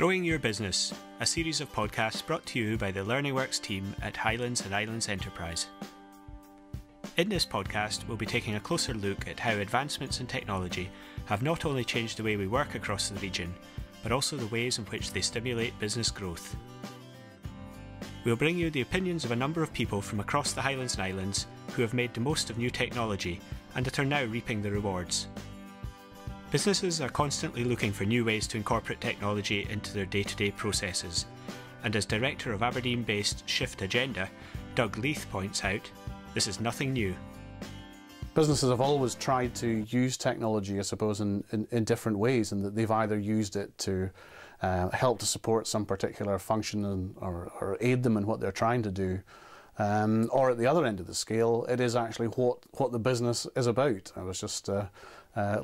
Growing Your Business, a series of podcasts brought to you by the LearningWorks team at Highlands and Islands Enterprise. In this podcast, we'll be taking a closer look at how advancements in technology have not only changed the way we work across the region, but also the ways in which they stimulate business growth. We'll bring you the opinions of a number of people from across the Highlands and Islands who have made the most of new technology and that are now reaping the rewards. Businesses are constantly looking for new ways to incorporate technology into their day-to-day processes, and as Director of Aberdeen-based Shift Agenda, Doug Leith points out, this is nothing new. Businesses have always tried to use technology, I suppose, in different ways, and that they've either used it to help to support some particular function or aid them in what they're trying to do, or at the other end of the scale, it is actually what the business is about. I was just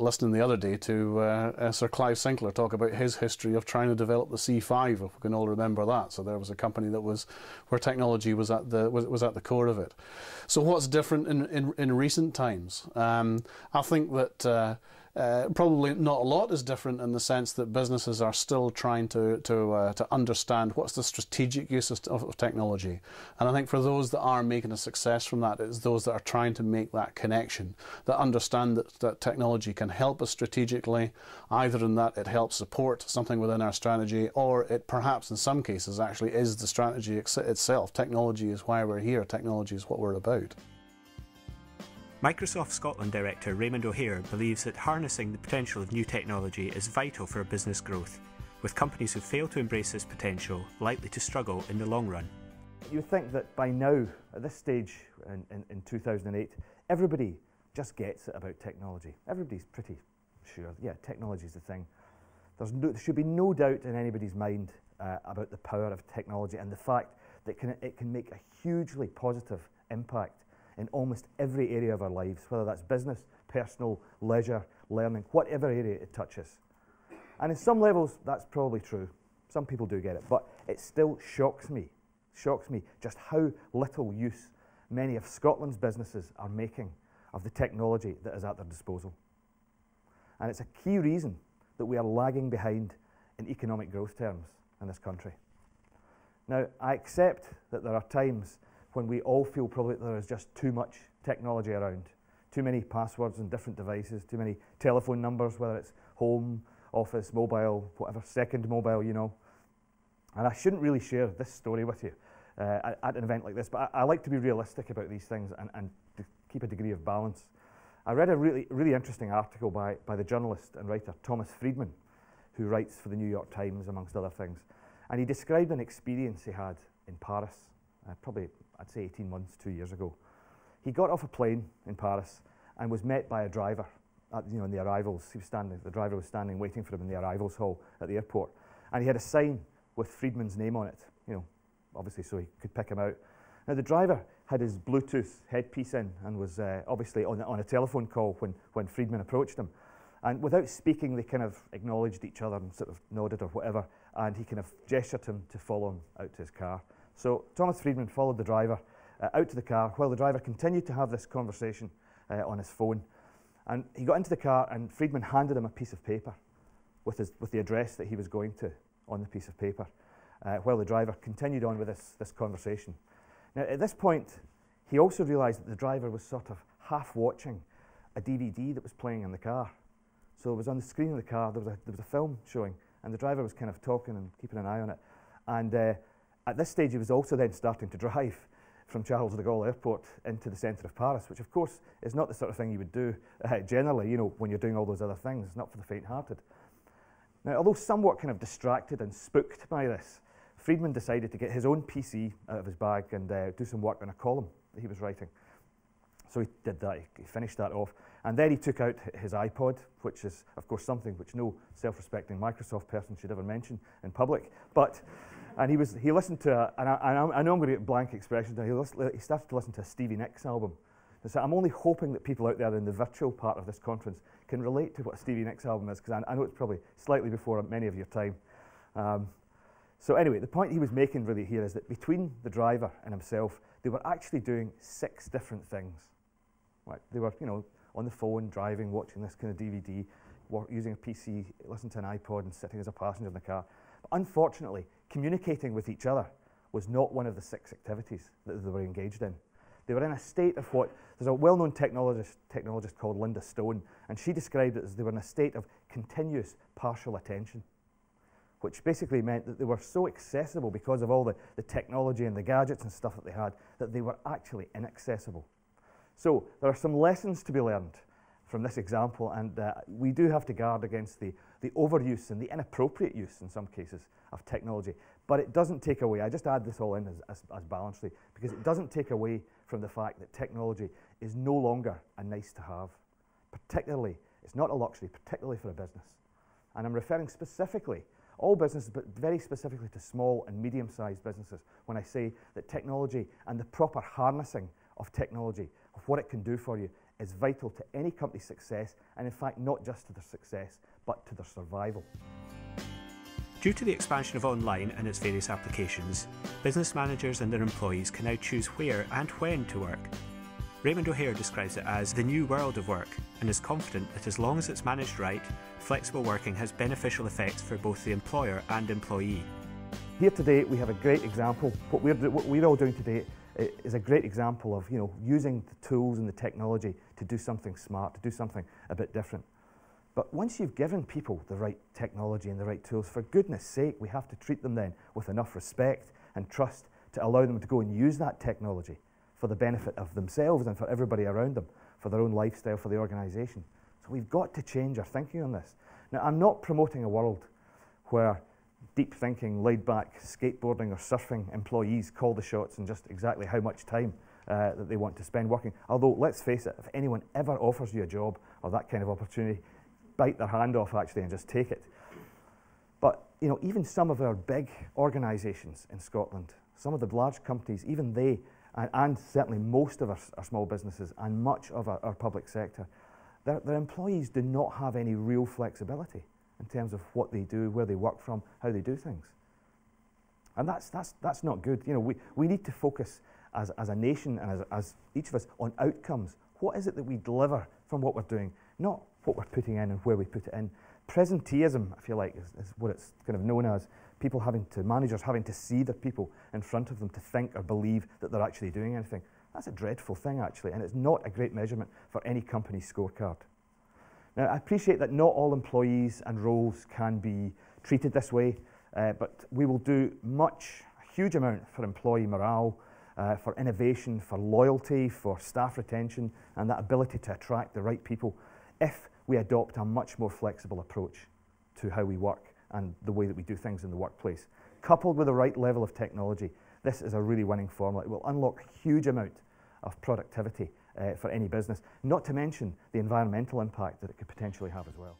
listening the other day to Sir Clive Sinclair talk about his history of trying to develop the C5, if we can all remember that. So there was a company that was where technology was at the core of it. So what's different in recent times? I think that probably not a lot is different in the sense that businesses are still trying to understand what's the strategic use of technology. And I think for those that are making a success from that, it's those that are trying to make that connection, that understand that technology can help us strategically, either in that it helps support something within our strategy, or it perhaps in some cases actually is the strategy itself. Technology is why we're here, technology is what we're about. Microsoft Scotland Director Raymond O'Hare believes that harnessing the potential of new technology is vital for business growth, with companies who fail to embrace this potential likely to struggle in the long run. You would think that by now, at this stage in 2008, everybody just gets it about technology. Everybody's pretty sure, yeah, technology is the thing. There should be no doubt in anybody's mind about the power of technology and the fact that it can make a hugely positive impact in almost every area of our lives, whether that's business, personal, leisure, learning, whatever area it touches. And in some levels, that's probably true. Some people do get it, but it still shocks me just how little use many of Scotland's businesses are making of the technology that is at their disposal. And it's a key reason that we are lagging behind in economic growth terms in this country. Now, I accept that there are times when we all feel probably that there is just too much technology around, too many passwords and different devices, too many telephone numbers, whether it's home, office, mobile, whatever, second mobile, you know. And I shouldn't really share this story with you at an event like this, but I like to be realistic about these things and to keep a degree of balance. I read a really interesting article by the journalist and writer Thomas Friedman, who writes for the New York Times, amongst other things. And he described an experience he had in Paris, probably, I'd say 18 months, 2 years ago. He got off a plane in Paris and was met by a driver in the arrivals. The driver was standing waiting for him in the arrivals hall at the airport. And he had a sign with Friedman's name on it, obviously so he could pick him out. Now the driver had his Bluetooth headpiece in and was obviously on a telephone call when Friedman approached him. And without speaking, they kind of acknowledged each other and sort of nodded or whatever, and he kind of gestured him to follow him out to his car. So Thomas Friedman followed the driver out to the car while the driver continued to have this conversation on his phone. And he got into the car and Friedman handed him a piece of paper with the address that he was going to on the piece of paper while the driver continued on with this conversation. Now at this point, he also realised that the driver was sort of half watching a DVD that was playing in the car. So it was on the screen of the car, there was a film showing, and the driver was kind of talking and keeping an eye on it. And at this stage, he was also then starting to drive from Charles de Gaulle Airport into the centre of Paris, which of course is not the sort of thing you would do generally, when you're doing all those other things. It's not for the faint-hearted. Now, although somewhat kind of distracted and spooked by this, Friedman decided to get his own PC out of his bag and do some work on a column that he was writing. So he did that, he finished that off, and then he took out his iPod, which is, of course, something which no self-respecting Microsoft person should ever mention in public. And he listened to, I know I'm going to get blank expressions now, he started to listen to a Stevie Nicks album. So I'm only hoping that people out there in the virtual part of this conference can relate to what a Stevie Nicks album is, because I know it's probably slightly before many of your time. So anyway, the point he was making really here is that between the driver and himself, they were actually doing 6 different things. Right? They were, on the phone, driving, watching this kind of DVD, using a PC, listening to an iPod and sitting as a passenger in the car. But unfortunately, communicating with each other was not one of the 6 activities that they were engaged in. They were in a state of what, there's a well-known technologist called Linda Stone, and she described it as they were in a state of continuous partial attention, which basically meant that they were so accessible because of all the technology and the gadgets and stuff that they had, that they were actually inaccessible. So there are some lessons to be learned from this example, and we do have to guard against the overuse and the inappropriate use in some cases of technology. But it doesn't take away, I just add this all in as balancedly, because it doesn't take away from the fact that technology is no longer a nice to have. Particularly, it's not a luxury, particularly for a business. And I'm referring specifically, all businesses, but very specifically to small and medium-sized businesses, when I say that technology and the proper harnessing of technology, of what it can do for you, is vital to any company's success, and in fact not just to their success, but to their survival. Due to the expansion of online and its various applications, business managers and their employees can now choose where and when to work. Raymond O'Hare describes it as the new world of work, and is confident that as long as it's managed right, flexible working has beneficial effects for both the employer and employee. Here today we have a great example. What we're all doing today is a great example of using the tools and the technology to do something smart, to do something a bit different. But once you've given people the right technology and the right tools, for goodness sake, we have to treat them then with enough respect and trust to allow them to go and use that technology for the benefit of themselves and for everybody around them, for their own lifestyle, for the organisation. So we've got to change our thinking on this. Now, I'm not promoting a world where deep thinking, laid back, skateboarding or surfing employees call the shots and just exactly how much time that they want to spend working. Although, let's face it, if anyone ever offers you a job or that kind of opportunity, bite their hand off actually and just take it. But even some of our big organisations in Scotland, some of the large companies, even they, and certainly most of our small businesses and much of our public sector, their employees do not have any real flexibility in terms of what they do, where they work from, how they do things. And that's not good. We need to focus as a nation and as each of us on outcomes. What is it that we deliver from what we're doing, not what we're putting in and where we put it in. Presenteeism, I feel like, is what it's kind of known as. Managers having to see the people in front of them to think or believe that they're actually doing anything. That's a dreadful thing, actually, and it's not a great measurement for any company's scorecard. Now, I appreciate that not all employees and roles can be treated this way, but we will do a huge amount for employee morale, for innovation, for loyalty, for staff retention, and that ability to attract the right people if we adopt a much more flexible approach to how we work and the way that we do things in the workplace. Coupled with the right level of technology, this is a really winning formula. It will unlock a huge amount of productivity for any business, not to mention the environmental impact that it could potentially have as well.